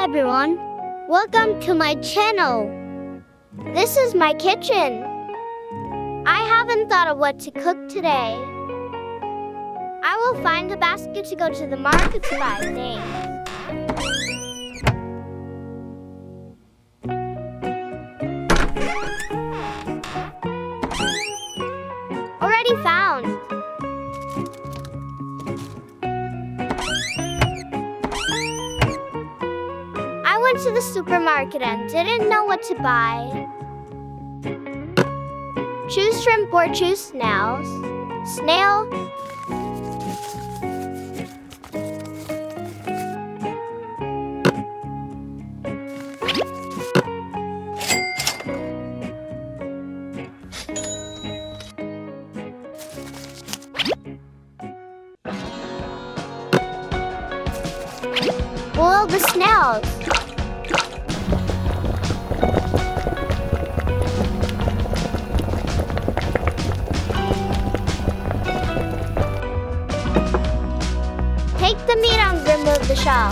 everyone, welcome to my channel. This is my kitchen. I haven't thought of what to cook today. I will find a basket to go to the market to buy things. Already found. I went to the supermarket and didn't know what to buy. Choose shrimp or choose snails. Snail. Boil the snails. Take the meat and remove the shell.